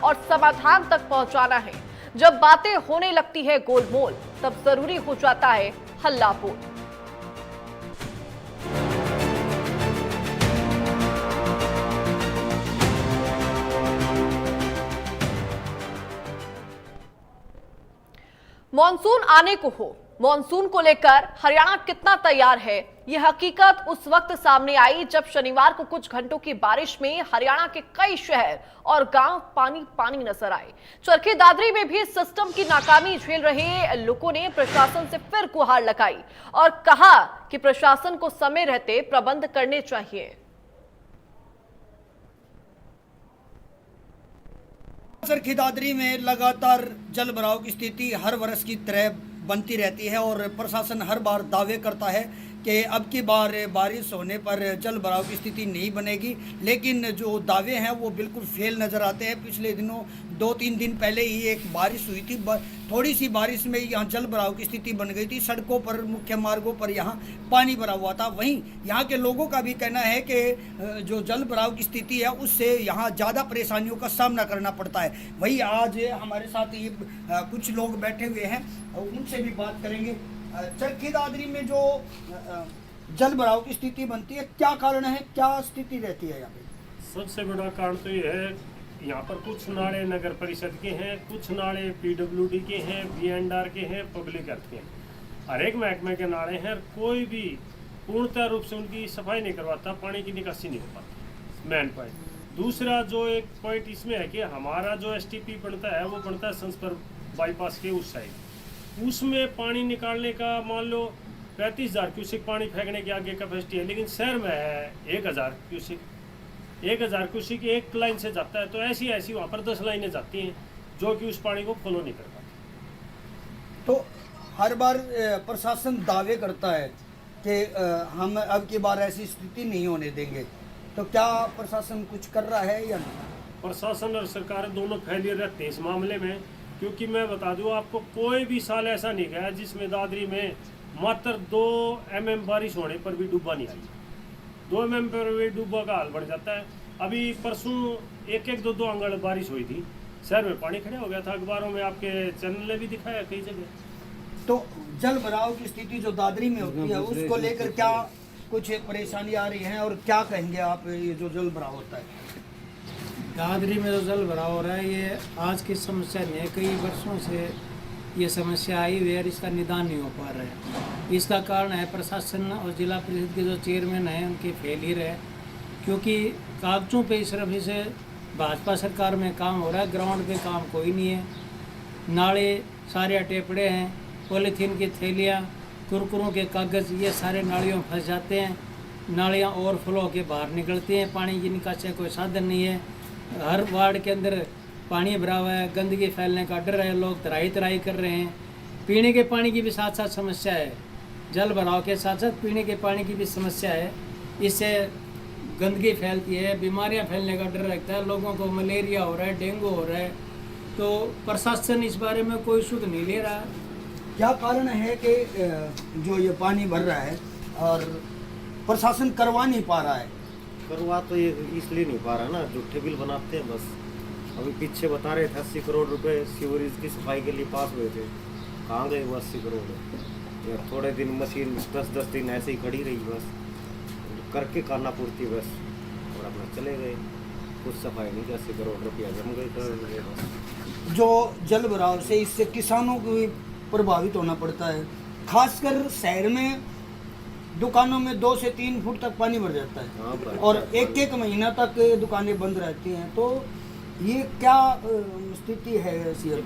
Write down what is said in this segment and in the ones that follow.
और समाधान तक पहुंचाना है। जब बातें होने लगती है गोलमोल, तब जरूरी हो जाता है हल्ला बोल। मॉनसून आने को हो, मॉनसून को लेकर हरियाणा कितना तैयार है, यह हकीकत उस वक्त सामने आई जब शनिवार को कुछ घंटों की बारिश में हरियाणा के कई शहर और गांव पानी पानी नजर आए। चरखी दादरी में भी सिस्टम की नाकामी झेल रहे लोगों ने प्रशासन से फिर गुहार लगाई और कहा कि प्रशासन को समय रहते प्रबंध करने चाहिए। चरखी दादरी में लगातार जल भराव की स्थिति हर वर्ष की तरह बनती रहती है और प्रशासन हर बार दावे करता है कि अब की बार बारिश होने पर जल भराव की स्थिति नहीं बनेगी, लेकिन जो दावे हैं वो बिल्कुल फेल नज़र आते हैं। पिछले दिनों 2-3 दिन पहले ही एक बारिश हुई थी, थोड़ी सी बारिश में यहाँ जल भराव की स्थिति बन गई थी। सड़कों पर, मुख्य मार्गों पर यहाँ पानी भरा हुआ था। वहीं यहाँ के लोगों का भी कहना है कि जो जल भराव की स्थिति है उससे यहाँ ज़्यादा परेशानियों का सामना करना पड़ता है। वहीं आज हमारे साथ ये कुछ लोग बैठे हुए हैं, उनसे भी बात करेंगे। चरखी दादरी में जो जल भराव की स्थिति बनती है, क्या कारण है, क्या स्थिति रहती है यहाँ पे? सबसे बड़ा कारण तो ये है, यहाँ पर कुछ नाले नगर परिषद के हैं, कुछ नाले पीडब्ल्यूडी के हैं, बीएनआर के हैं, पब्लिक हेल्थ के हैं। हर एक महकमे के नाले हैं, कोई भी पूर्णतः रूप से उनकी सफाई नहीं करवाता, पानी की निकासी नहीं हो पाती, मेन पॉइंट। दूसरा जो एक पॉइंट इसमें है कि हमारा जो एसटीपी बनता है वो बनता है संस्पर बाईपास के उस साइड, उसमें पानी निकालने का मान लो 35,000 क्यूसिक पानी फेंकने की आगे कैपेसिटी है, लेकिन शहर में है 1,000 क्यूसिक। 1,000 क्यूसिक एक लाइन से जाता है, तो ऐसी ऐसी वहाँ पर 10 लाइनें जाती हैं जो कि उस पानी को फॉलो नहीं कर पाती। तो हर बार प्रशासन दावे करता है कि हम अब की बार ऐसी स्थिति नहीं होने देंगे, तो क्या प्रशासन कुछ कर रहा है या नहीं? प्रशासन और सरकार दोनों फेलियर रहते हैं इस मामले में, क्योंकि मैं बता दूं आपको, कोई भी साल ऐसा नहीं गया जिसमें दादरी में मात्र 2 mm बारिश होने पर भी डूबा नहीं आई। 2 mm पर भी डूबा का हाल बढ़ जाता है। अभी परसों 1-1, 2-2 अंगड़ बारिश हुई थी, शहर में पानी खड़ा हो गया था। अखबारों में आपके चैनल ने भी दिखाया कई जगह। तो जल भराव की स्थिति जो दादरी में होती है उसको लेकर क्या कुछ परेशानी आ रही है और क्या कहेंगे आप, ये जो जल भराव होता है दादरी में जो जल भराव हो रहा है, ये आज की समस्या नहीं है, कई वर्षों से ये समस्या आई हुई है और इसका निदान नहीं हो पा रहा है। इसका कारण है प्रशासन और जिला परिषद के जो चेयरमैन हैं उनके फेलियर है, क्योंकि कागजों पे सिर्फ इसे भाजपा सरकार में काम हो रहा है, ग्राउंड पे काम कोई नहीं है। नाले सारे अटे पड़े हैं, पॉलीथीन की थैलियाँ, कुरकुरों के कागज़, ये सारे नालियों में फंस जाते हैं। नालियाँ ओवरफ्लो के बाहर निकलती हैं, पानी की निकासी का कोई साधन नहीं है। हर वार्ड के अंदर पानी भरा हुआ है, गंदगी फैलने का डर है, लोग तराई कर रहे हैं। पीने के पानी की भी साथ साथ समस्या है, जल भराव के साथ साथ पीने के पानी की भी समस्या है। इससे गंदगी फैलती है, बीमारियां फैलने का डर रहता है, लोगों को मलेरिया हो रहा है, डेंगू हो रहा है। तो प्रशासन इस बारे में कोई सुध नहीं ले रहा। क्या कारण है कि जो ये पानी भर रहा है और प्रशासन करवा नहीं पा रहा है? करवा तो ये इसलिए नहीं पा रहा ना, झूठे बिल बनाते हैं बस। अभी पीछे बता रहे थे 80 करोड़ रुपए सीवरेज की सफाई के लिए पास हुए थे, कहाँ गए वो 80 करोड़? यार थोड़े दिन मशीन 10-10 दिन ऐसे ही खड़ी रही, बस करके खाना पूर्ति बस, और अपना चले गए। कुछ सफाई नहीं, 80 करोड़ रुपया जम गए बस। जो जल भराव से इससे किसानों को भी प्रभावित होना पड़ता है, खासकर शहर में दुकानों में 2 से 3 फुट तक पानी भर जाता है और एक महीना तक दुकानें बंद रहती हैं। तो ये क्या स्थिति है?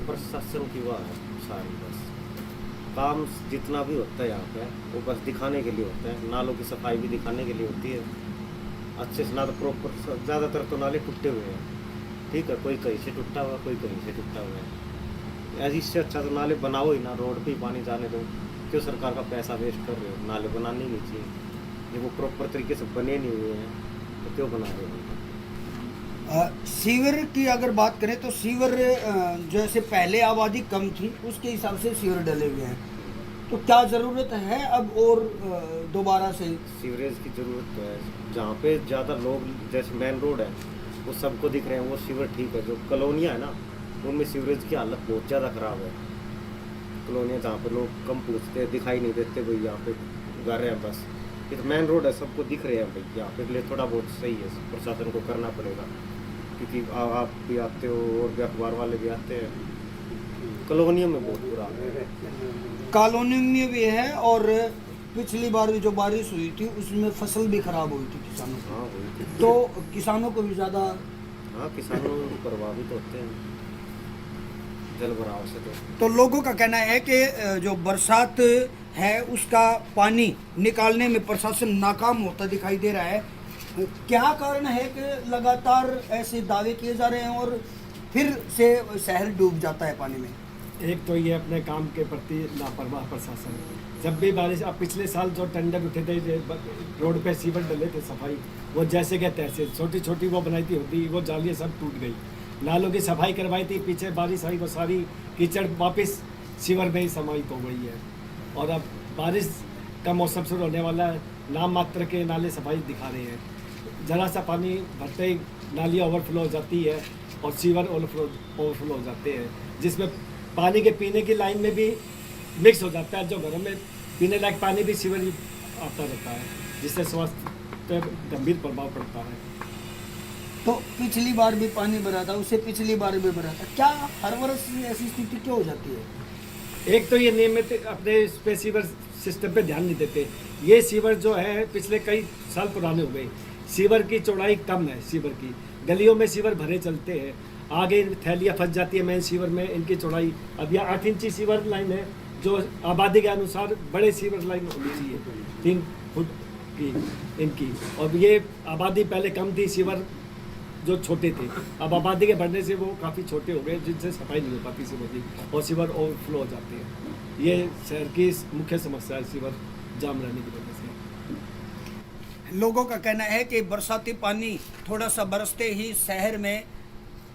प्रशासन की वाह है सारी, बस काम जितना भी होता है यहाँ पे वो बस दिखाने के लिए होता है। नालों की सफाई भी दिखाने के लिए होती है अच्छे से, ना तो प्रॉपर। ज़्यादातर तो नाले टूटे हुए हैं, ठीक है, कोई कहीं से टूटा हुआ, कोई कहीं से टूटा हुआ है। इससे अच्छा तो नाले बनाओ ही ना, रोड पे ही पानी जाने दो। क्यों सरकार का पैसा वेस्ट कर रहे हो? नाले बनाने नहीं चाहिए, जब वो प्रॉपर तरीके से बने नहीं हुए हैं तो क्यों बना रहे हो? सीवर की अगर बात करें तो सीवर जैसे पहले आबादी कम थी उसके हिसाब से सीवर डले हुए हैं, तो क्या ज़रूरत है अब और दोबारा से? सीवरेज की ज़रूरत तो है, जहाँ पे ज़्यादा लोग, जैसे मेन रोड है वो सबको दिख रहे हैं, वो सीवर ठीक है। जो कॉलोनियाँ है ना, उनमें सीवरेज की हालत बहुत ज़्यादा ख़राब है। कॉलोनियाँ जहाँ पे लोग कम पूछते हैं, दिखाई नहीं देते भाई, यहाँ पे घर है बस। ये तो मेन रोड है, सबको दिख रहे हैं भाई, यहाँ पे लिए थोड़ा बहुत सही है, प्रशासन को करना पड़ेगा। क्योंकि आप भी आते हो और भी अखबार वाले भी आते हैं, कॉलोनियों में बहुत बुरा है। कॉलोनी में भी है, और पिछली बार भी जो बारिश हुई थी उसमें फसल भी खराब हुई थी किसानों की। हाँ हुई थी। तो किसानों को भी ज़्यादा, हाँ किसानों प्रभावित होते हैं जल भराव से। तो लोगों का कहना है कि जो बरसात है उसका पानी निकालने में प्रशासन नाकाम होता दिखाई दे रहा है। क्या कारण है कि लगातार ऐसे दावे किए जा रहे हैं और फिर से शहर डूब जाता है पानी में? एक तो ये अपने काम के प्रति लापरवाह प्रशासन। जब भी बारिश, अब पिछले साल जो टेंडर उठे थे, रोड पे सीवर डले थे सफाई, वो जैसे के तैसे छोटी छोटी वो बनाई थी होती, वो जालियाँ सब टूट गई। नालों की सफाई करवाई थी, पीछे बारिश आई वो सारी कीचड़ वापस सीवर में ही समाहित हो गई है। और अब बारिश का मौसम शुरू होने वाला है, नाम मात्र के नाले सफाई दिखा रहे हैं। ज़रा सा पानी भरते ही नालियाँ ओवरफ्लो हो जाती है और सीवर ओवरफ्लो हो जाते हैं, जिसमें पानी के पीने की लाइन में भी मिक्स हो जाता है। जो घरों में पीने लायक पानी भी सीवर ही आता रहता है, जिससे स्वास्थ्य पर गंभीर प्रभाव पड़ता है। तो पिछली बार भी पानी भरा था, उससे पिछली बार भी भरा था, क्या हर वर्ष ऐसी स्थिति क्यों हो जाती है? एक तो ये नियमित अपने इस पे सीवर सिस्टम पे ध्यान नहीं देते। ये सीवर जो है पिछले कई साल पुराने हो गए। सीवर की चौड़ाई कम है, सीवर की गलियों में सीवर भरे चलते हैं, आगे थैलियाँ फंस जाती है मेन सीवर में। इनकी चौड़ाई अब यह 8 इंची सीवर लाइन है, जो आबादी के अनुसार बड़े सीवर लाइन होनी चाहिए 3 फुट की इनकी। और ये आबादी पहले कम थी, सीवर जो छोटे थे, अब आबादी के बढ़ने से वो काफ़ी छोटे हो गए, जिनसे सफाई नहीं हो पाती सीवर की, और सीवर ओवरफ्लो हो जाते हैं। ये शहर की मुख्य समस्या है, सीवर जाम रहने की वजह से। लोगों का कहना है कि बरसाती पानी थोड़ा सा बरसते ही शहर में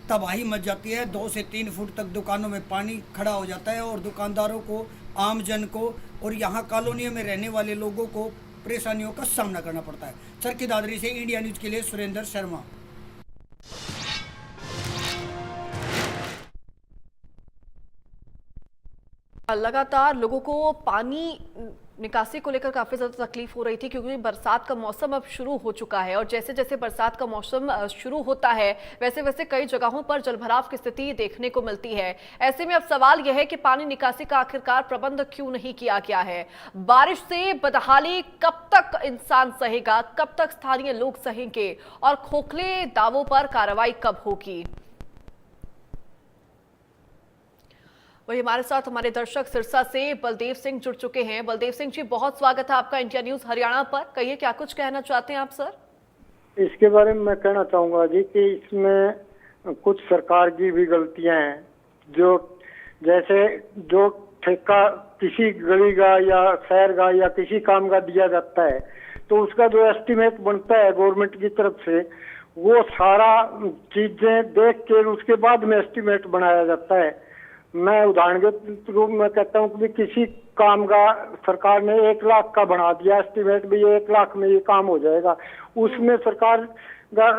तबाही मच जाती है। 2 से 3 फुट तक दुकानों में पानी खड़ा हो जाता है और दुकानदारों को, आम जन को और यहाँ कॉलोनियों में रहने वाले लोगों को परेशानियों का सामना करना पड़ता है। चरखी दादरी से इंडिया न्यूज के लिए सुरेंद्र शर्मा। लगातार लोगों को पानी निकासी को लेकर काफी ज्यादा तकलीफ हो रही थी, क्योंकि बरसात का मौसम अब शुरू हो चुका है और जैसे जैसे बरसात का मौसम शुरू होता है वैसे वैसे कई जगहों पर जलभराव की स्थिति देखने को मिलती है। ऐसे में अब सवाल यह है कि पानी निकासी का आखिरकार प्रबंध क्यों नहीं किया गया है? बारिश से बदहाली कब तक इंसान सहेगा, कब तक स्थानीय लोग सहेंगे और खोखले दावों पर कार्रवाई कब होगी? वही हमारे साथ हमारे दर्शक सिरसा से बलदेव सिंह जुड़ चुके हैं। बलदेव सिंह जी, बहुत स्वागत है आपका इंडिया न्यूज हरियाणा पर। कहिए, क्या कुछ कहना चाहते हैं आप सर? इसके बारे में मैं कहना चाहूंगा जी कि इसमें कुछ सरकार की भी गलतियां हैं। जो जैसे जो ठेका किसी गली का या शहर का या किसी काम का दिया जाता है, तो उसका जो एस्टीमेट बनता है गवर्नमेंट की तरफ से, वो सारा चीजें देख के उसके बाद में एस्टीमेट बनाया जाता है। मैं उदाहरण के रूप में कहता हूँ कि किसी काम का सरकार ने 1 लाख का बना दिया एस्टीमेट, भी 1 लाख में ये काम हो जाएगा। उसमें सरकार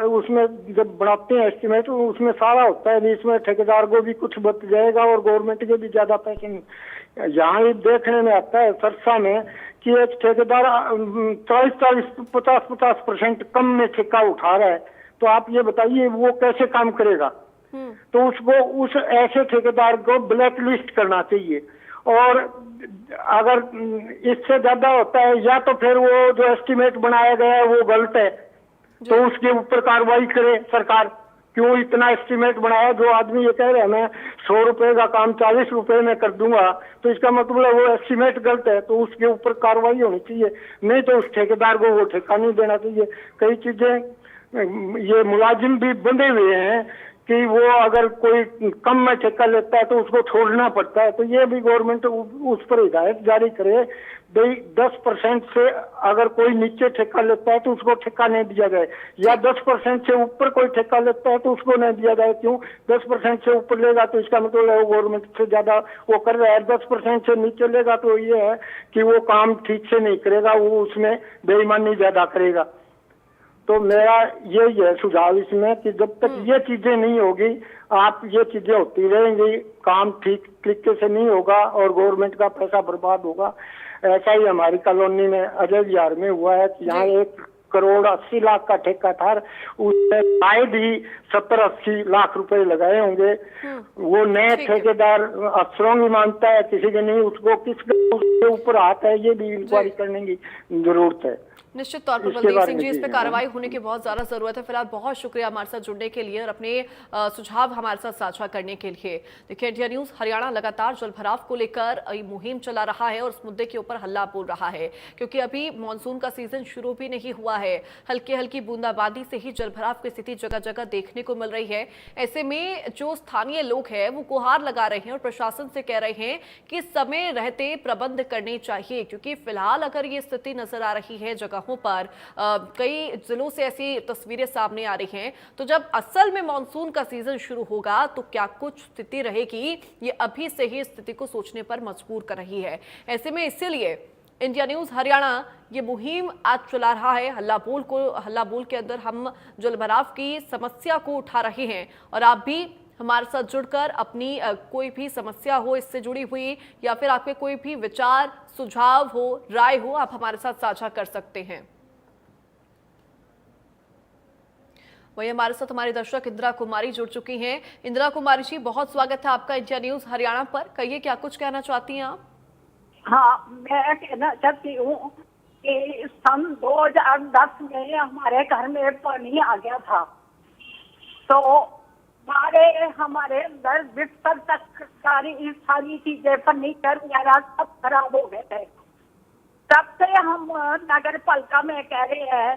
उसमें जब बनाते हैं एस्टीमेट तो उसमें सारा होता है, इसमें ठेकेदार को भी कुछ बच जाएगा और गवर्नमेंट के भी ज्यादा पैसे नहीं। यहाँ ही देखने में आता है सरसा में कि एक ठेकेदार 40-50% कम में ठेका उठा रहा है, तो आप ये बताइए वो कैसे काम करेगा? तो उसको उस ऐसे ठेकेदार को ब्लैक लिस्ट करना चाहिए। और अगर इससे ज्यादा होता है या तो फिर वो जो एस्टीमेट बनाया गया है वो गलत है, तो उसके ऊपर कार्रवाई करे सरकार। क्यों इतना एस्टीमेट बनाया? जो आदमी ये कह रहे हैं मैं 100 रुपए का काम 40 रुपए में कर दूंगा, तो इसका मतलब है वो एस्टीमेट गलत है, तो उसके ऊपर कार्रवाई होनी चाहिए। नहीं तो उस ठेकेदार को वो ठेका नहीं देना चाहिए। कई चीजें ये मुलाजिम भी बंधे हुए हैं कि वो अगर कोई कम में ठेका लेता है तो उसको छोड़ना पड़ता है, तो ये भी गवर्नमेंट उस पर हिदायत जारी करे। 10% से अगर कोई नीचे ठेका लेता है तो उसको ठेका नहीं दिया जाए, या 10% से ऊपर कोई ठेका लेता है तो उसको नहीं दिया जाए। क्यों? 10% से ऊपर लेगा तो इसका मतलब है वो गवर्नमेंट से ज्यादा वो कर रहा है। 10% से नीचे लेगा तो ये है कि वो काम ठीक से नहीं करेगा, वो उसमें बेईमानी ज्यादा करेगा। तो मेरा यही है सुझाव इसमें कि जब तक ये चीजें नहीं होगी, आप ये चीजें होती रहेंगी, काम ठीक तरीके से नहीं होगा और गवर्नमेंट का पैसा बर्बाद होगा। ऐसा ही हमारी कॉलोनी में अजय विहार में हुआ है कि यहाँ 1,80,00,000 का ठेका था, उसमें शायद ही 70-80 लाख रुपए लगाए होंगे। वो नए ठेकेदार अफसरों की मानता है, किसी के नहीं, उसको उसके ऊपर हाथ है, ये भी इंक्वायरी करने की जरूरत है। निश्चित तौर पर बलदेव सिंह जी, इस पे कार्रवाई होने की बहुत ज्यादा जरूरत है। फिलहाल बहुत शुक्रिया हमारे साथ जुड़ने के लिए और अपने सुझाव हमारे साथ साझा करने के लिए। देखिए, इंडिया न्यूज हरियाणा लगातार जलभराव को लेकर मुहिम चला रहा है और उस मुद्दे के ऊपर हल्ला बोल रहा है, क्योंकि अभी मानसून का सीजन शुरू भी नहीं हुआ है। हल्की हल्की बूंदाबांदी से ही जलभराव की स्थिति जगह जगह देखने को मिल रही है। ऐसे में जो स्थानीय लोग हैं वो गुहार लगा रहे हैं और प्रशासन से कह रहे हैं कि समय रहते प्रबंध करने चाहिए, क्योंकि फिलहाल अगर ये स्थिति नजर आ रही है जगहों पर, कई जिलों से ऐसी तस्वीरें सामने आ रही हैं, तो जब असल में मानसून का सीजन शुरू होगा तो क्या कुछ स्थिति रहेगी, ये अभी से ही स्थिति को सोचने पर मजबूर कर रही है। ऐसे में इसीलिए इंडिया न्यूज हरियाणा ये मुहिम आज चला रहा है। हल्ला बोल के अंदर हम जलभराव की समस्या को उठा रहे हैं और आप भी हमारे साथ जुड़कर अपनी कोई भी समस्या हो इससे जुड़ी हुई या फिर आपके कोई भी विचार, सुझाव हो, राय हो, आप हमारे साथ साझा कर सकते हैं। वही हमारे साथ हमारी दर्शक इंदिरा कुमारी जुड़ चुकी हैं। इंदिरा कुमारी जी, बहुत स्वागत है आपका इंडिया न्यूज हरियाणा पर। कहिए, क्या कुछ कहना चाहती हैं आप? हाँ, मैं कहना चाहती हूँ कि सन 2010 में हमारे घर में पानी आ गया था, तो हमारे अंदर बिस्तर तक सारी चीजें, फर्नीचर वगैरह सब खराब हो गए थे। तब से हम नगर पालिका में कह रहे हैं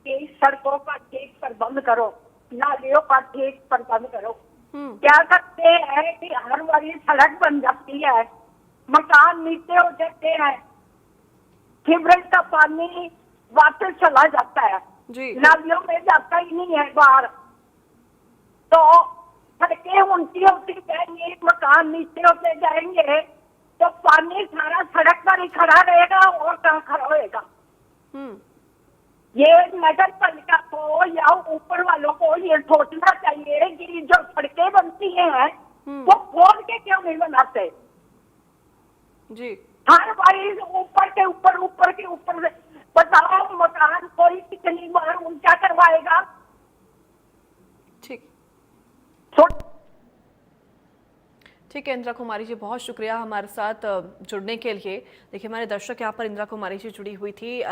कि सड़कों का ठीक प्रबंध करो, नालियों का ठीक प्रबंध करो। क्या करते हैं कि हर बारी सड़क बन जाती है, मकान नीचे हो जाते हैं, सीवरेज का पानी वापस चला जाता है, नालियों में जाता ही नहीं है बाहर। तो सड़कें ऊंची होती जाएंगी, मकान नीचे होते जाएंगे, तो पानी सारा सड़क पर ही खड़ा रहेगा और कहाँ खड़ा होएगा। ये नगर पालिका को या ऊपर वालों को ये सोचना चाहिए कि जो सड़कें बनती हैं वो खोल के क्यों नहीं बनाते जी। हर बारी ऊपर के ऊपर बताओ, मकान कोई कितनी बार ऊंचा करवाएगा। ठीक है इंदिरा कुमारी जी, बहुत शुक्रिया हमारे साथ जुड़ने के लिए। देखिए, हमारे दर्शक यहाँ पर इंदिरा कुमारी जी जुड़ी हुई थी।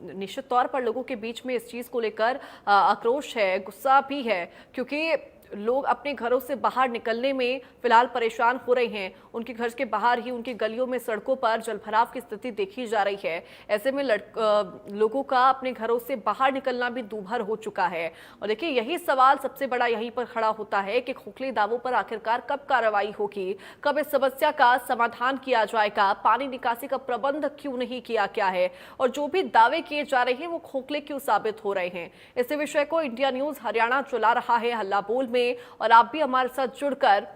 निश्चित तौर पर लोगों के बीच में इस चीज़ को लेकर आक्रोश है, गुस्सा भी है, क्योंकि लोग अपने घरों से बाहर निकलने में फिलहाल परेशान हो रहे हैं। उनके घर के बाहर ही उनकी गलियों में, सड़कों पर जलभराव की स्थिति देखी जा रही है। ऐसे में लोगों का अपने घरों से बाहर निकलना भी दूभर हो चुका है। और देखिए, यही सवाल सबसे बड़ा यहीं पर खड़ा होता है कि खोखले दावों पर आखिरकार कब कार्रवाई होगी, कब इस समस्या का समाधान किया जाएगा, पानी निकासी का प्रबंध क्यों नहीं किया गया है, और जो भी दावे किए जा रहे हैं वो खोखले क्यों साबित हो रहे हैं। इसी विषय को इंडिया न्यूज हरियाणा चला रहा है हल्ला बोल में, और आप भी हमारे साथ जुड़कर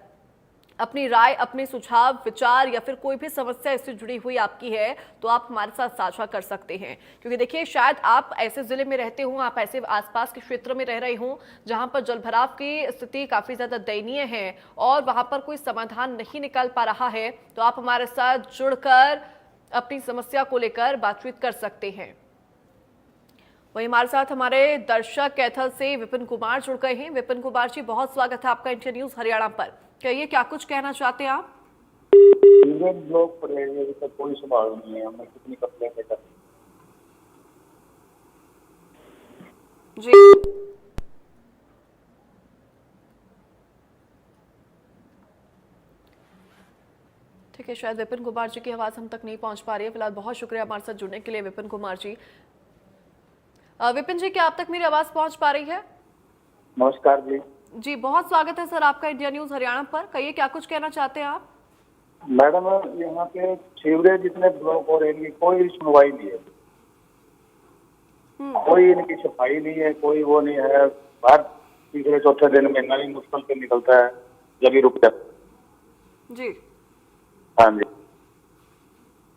अपनी राय, अपने सुझाव, विचार या फिर कोई भी समस्या इससे जुड़ी हुई आपकी है तो आप हमारे साथ साझा कर सकते हैं। क्योंकि देखिए, शायद आप ऐसे जिले में रहते हो, आप ऐसे आसपास के क्षेत्र में रह रहे हो जहां पर जलभराव की स्थिति काफी ज्यादा दयनीय है और वहां पर कोई समाधान नहीं निकल पा रहा है, तो आप हमारे साथ जुड़कर अपनी समस्या को लेकर बातचीत कर सकते हैं। वहीं हमारे साथ हमारे दर्शक कैथल से विपिन कुमार जुड़ गए हैं। विपिन कुमार जी, बहुत स्वागत है आपका इंडिया न्यूज हरियाणा पर। कहिए, क्या कुछ कहना चाहते हैं आप? ब्लॉक पर है, अभी तक कोई सुधार नहीं है। हमने कितनी कंप्लेंट कर जी। ठीक है, शायद विपिन कुमार जी की आवाज हम तक नहीं पहुंच पा रही है। फिलहाल बहुत शुक्रिया हमारे साथ जुड़ने के लिए विपिन कुमार जी। विपिन जी, क्या आप तक मेरी आवाज पहुंच पा रही है? नमस्कार जी। जी, बहुत स्वागत है सर आपका इंडिया न्यूज हरियाणा पर। कहिए, क्या कुछ कहना चाहते हैं आप? मैडम, यहाँ पे सीवरेज जितने ब्लॉक हो रहे हैं, कोई सुनवाई नहीं है, कोई इनकी सफाई नहीं है, कोई वो नहीं है। हर तीसरे चौथे दिन में नई मुश्किल से निकलता है, जब ही रुक जाता जी। हाँ जी,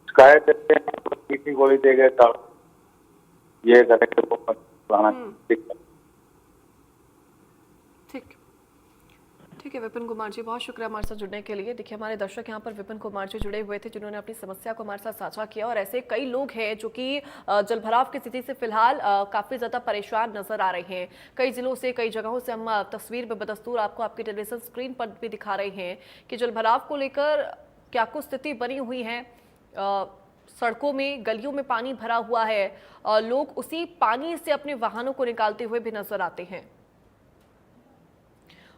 शिकायत देते हैं, गोली दे गए, ये करेंगे, पुराना ठीक है विपिन कुमार जी, बहुत शुक्रिया हमारे साथ जुड़ने के लिए। देखिए हमारे दर्शक यहाँ पर विपिन कुमार जी जुड़े हुए थे जिन्होंने अपनी समस्या को हमारे साथ साझा किया, और ऐसे कई लोग हैं जो कि जलभराव की स्थिति से फिलहाल काफी ज्यादा परेशान नजर आ रहे हैं। कई जिलों से, कई जगहों से हम तस्वीर में बदस्तूर आपको आपकी टेलीविजन स्क्रीन पर भी दिखा रहे हैं कि जलभराव को लेकर क्या कुछ स्थिति बनी हुई है। सड़कों में, गलियों में पानी भरा हुआ है, लोग उसी पानी से अपने वाहनों को निकालते हुए भी नजर आते हैं।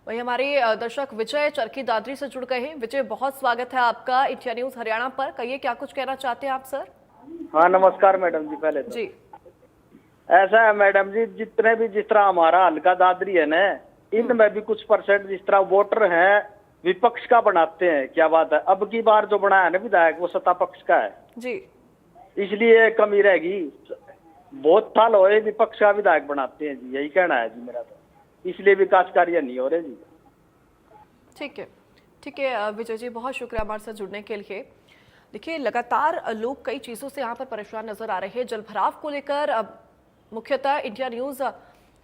वही हमारे दर्शक विजय चरखी दादरी से जुड़ गए हैं। विजय, बहुत स्वागत है आपका इंडिया न्यूज हरियाणा पर। कहिए क्या कुछ कहना चाहते हैं आप सर? हाँ नमस्कार मैडम जी। पहले तो जी ऐसा है मैडम जी, जितने भी जिस तरह हमारा हल्का दादरी है ना, इनमें भी कुछ परसेंट जिस तरह वोटर है विपक्ष का बनाते हैं। क्या बात है, अब की बार जो बनाया है ना विधायक वो सत्ता पक्ष का है जी, इसलिए कमी रहेगी। बहुत साल हो विपक्ष का विधायक बनाते हैं जी, यही कहना है जी मेरा, तो इसलिए विकास कार्य नहीं हो रहे जी। ठीक है विजय जी, बहुत शुक्रिया हमारे साथ जुड़ने के लिए। देखिए लगातार लोग कई चीज़ों से यहाँ पर परेशान नजर आ रहे हैं। जलभराव को लेकर मुख्यतः इंडिया न्यूज़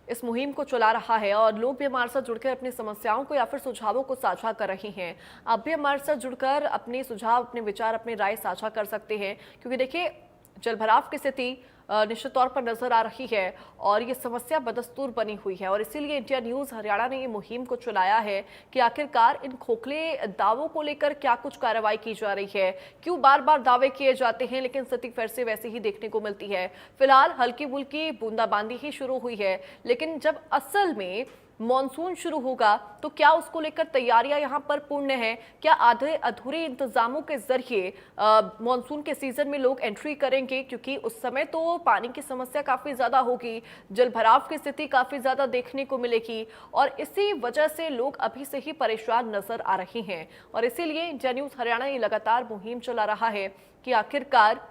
इस मुहिम को चला रहा है और लोग भी हमारे साथ जुड़कर अपनी समस्याओं को या फिर सुझावों को साझा कर रहे हैं। आप भी हमारे साथ जुड़कर अपने सुझाव, अपने विचार, अपनी राय साझा कर सकते हैं, क्योंकि देखिए जलभराव की स्थिति निश्चित तौर पर नजर आ रही है और ये समस्या बदस्तूर बनी हुई है, और इसीलिए इंडिया न्यूज़ हरियाणा ने ये मुहिम को चलाया है कि आखिरकार इन खोखले दावों को लेकर क्या कुछ कार्रवाई की जा रही है। क्यों बार बार दावे किए जाते हैं लेकिन स्थिति फिर से वैसे ही देखने को मिलती है। फिलहाल हल्की फुल्की बूंदाबांदी ही शुरू हुई है, लेकिन जब असल में मॉनसून शुरू होगा तो क्या उसको लेकर तैयारियां यहां पर पूर्ण हैं? क्या आधे अधूरे इंतजामों के जरिए मॉनसून के सीजन में लोग एंट्री करेंगे? क्योंकि उस समय तो पानी की समस्या काफी ज्यादा होगी, जलभराव की स्थिति काफी ज्यादा देखने को मिलेगी, और इसी वजह से लोग अभी से ही परेशान नजर आ रहे हैं। और इसीलिए इंडिया न्यूज़ हरियाणा ये लगातार मुहिम चला रहा है कि आखिरकार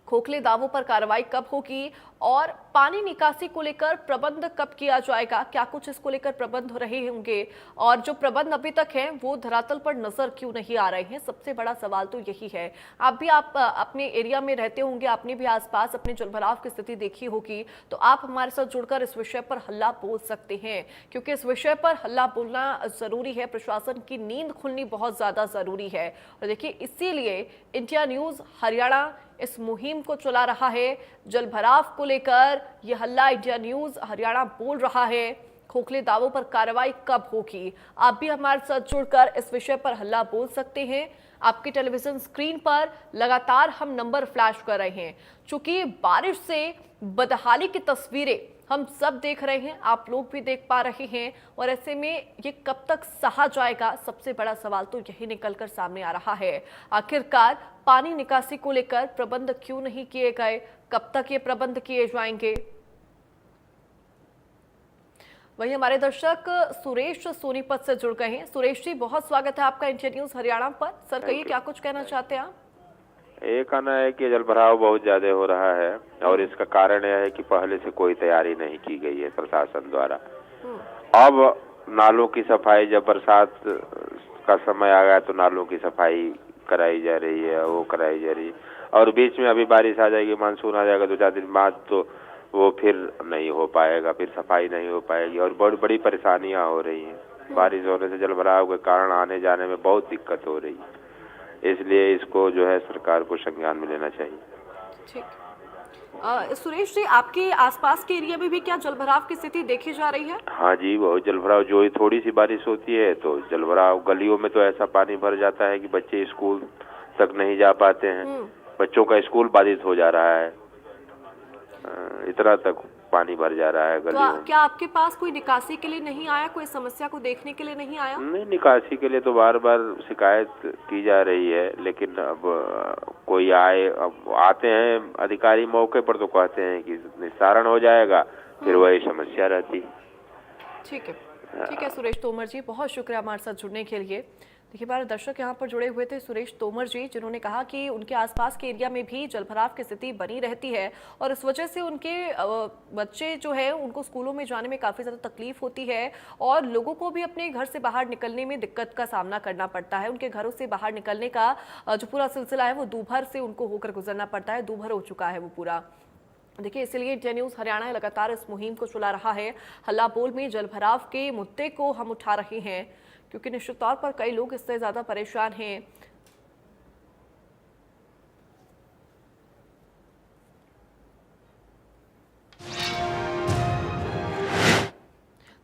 खोखले दावों पर कार्रवाई कब होगी और पानी निकासी को लेकर प्रबंध कब किया जाएगा, क्या कुछ इसको लेकर प्रबंध हो रहे होंगे, और जो प्रबंध अभी तक हैं वो धरातल पर नजर क्यों नहीं आ रहे हैं। सबसे बड़ा सवाल तो यही है। आप अपने एरिया में रहते होंगे, आपने भी आसपास अपने जलभराव की स्थिति देखी होगी, तो आप हमारे साथ जुड़कर इस विषय पर हल्ला बोल सकते हैं, क्योंकि इस विषय पर हल्ला बोलना जरूरी है। प्रशासन की नींद खुलनी बहुत ज्यादा जरूरी है, और देखिए इसीलिए इंडिया न्यूज़ हरियाणा इस मुहिम को चला रहा है। जलभराव को लेकर यह हल्ला इंडिया न्यूज़ हरियाणा बोल रहा है। खोखले दावों पर कार्रवाई कब होगी? आप भी हमारे साथ जुड़कर इस विषय पर हल्ला बोल सकते हैं। आपकी टेलीविजन स्क्रीन पर लगातार हम नंबर फ्लैश कर रहे हैं। चूंकि बारिश से बदहाली की तस्वीरें हम सब देख रहे हैं, आप लोग भी देख पा रहे हैं, और ऐसे में ये कब तक सहा जाएगा, सबसे बड़ा सवाल तो यही निकलकर सामने आ रहा है। आखिरकार पानी निकासी को लेकर प्रबंध क्यों नहीं किए गए, कब तक ये प्रबंध किए जाएंगे? वही हमारे दर्शक सुरेश सोनीपत से जुड़ गए हैं। सुरेश जी, बहुत स्वागत है आपका इंडिया न्यूज़ हरियाणा पर। सर कहिए क्या कुछ कहना चाहते हैं आप? ये कहना है कि जलभराव बहुत ज्यादा हो रहा है और इसका कारण यह है कि पहले से कोई तैयारी नहीं की गई है प्रशासन द्वारा। अब नालों की सफाई, जब बरसात का समय आ गया तो नालों की सफाई कराई जा रही है, वो कराई जा रही है, और बीच में अभी बारिश आ जाएगी, मानसून आ जाएगा 2-4 दिन बाद, तो वो फिर नहीं हो पाएगा, फिर सफाई नहीं हो पाएगी और बड़ी बड़ी परेशानियां हो रही हैं। बारिश होने से जलभराव के कारण आने जाने में बहुत दिक्कत हो रही है, इसलिए इसको जो है सरकार को संज्ञान में लेना चाहिए। ठीक। सुरेश जी, आपके आसपास के एरिया में भी क्या जलभराव की स्थिति देखी जा रही है? हाँ जी, बहुत जलभराव, जो ही थोड़ी सी बारिश होती है तो जलभराव, गलियों में तो ऐसा पानी भर जाता है कि बच्चे स्कूल तक नहीं जा पाते हैं, बच्चों का स्कूल बाधित हो जा रहा है, इतना तक पानी भर जा रहा है गलियों में। क्या आपके पास कोई निकासी के लिए नहीं आया, कोई समस्या को देखने के लिए नहीं आया? नहीं, निकासी के लिए तो बार बार शिकायत की जा रही है, लेकिन अब कोई अब आते हैं अधिकारी मौके पर तो कहते हैं कि निस्तारण हो जाएगा, फिर वही समस्या रहती है। ठीक है सुरेश तोमर जी, बहुत शुक्रिया हमारे साथ जुड़ने के लिए। देखिए हमारे दर्शक यहाँ पर जुड़े हुए थे सुरेश तोमर जी, जिन्होंने कहा कि उनके आसपास के एरिया में भी जलभराव की स्थिति बनी रहती है और इस वजह से उनके बच्चे जो है उनको स्कूलों में जाने में काफ़ी ज़्यादा तकलीफ होती है और लोगों को भी अपने घर से बाहर निकलने में दिक्कत का सामना करना पड़ता है। उनके घरों से बाहर निकलने का जो पूरा सिलसिला है वो दूभर से उनको होकर गुजरना पड़ता है, दूभर हो चुका है वो पूरा। देखिए, इसलिए इंडिया न्यूज हरियाणा लगातार इस मुहिम को चला रहा है। हल्ला बोल में जल भराव के मुद्दे को हम उठा रहे हैं, क्योंकि निश्चित तौर पर कई लोग इससे ज्यादा परेशान हैं।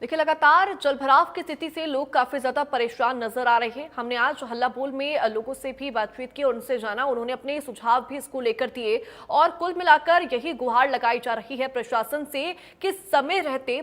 देखिए, लगातार जलभराव की स्थिति से लोग काफी ज्यादा परेशान नजर आ रहे हैं। हमने आज हल्ला बोल में लोगों से भी बातचीत की और उनसे जाना, उन्होंने अपने सुझाव भी इसको लेकर दिए और कुल मिलाकर यही गुहार लगाई जा रही है प्रशासन से कि समय रहते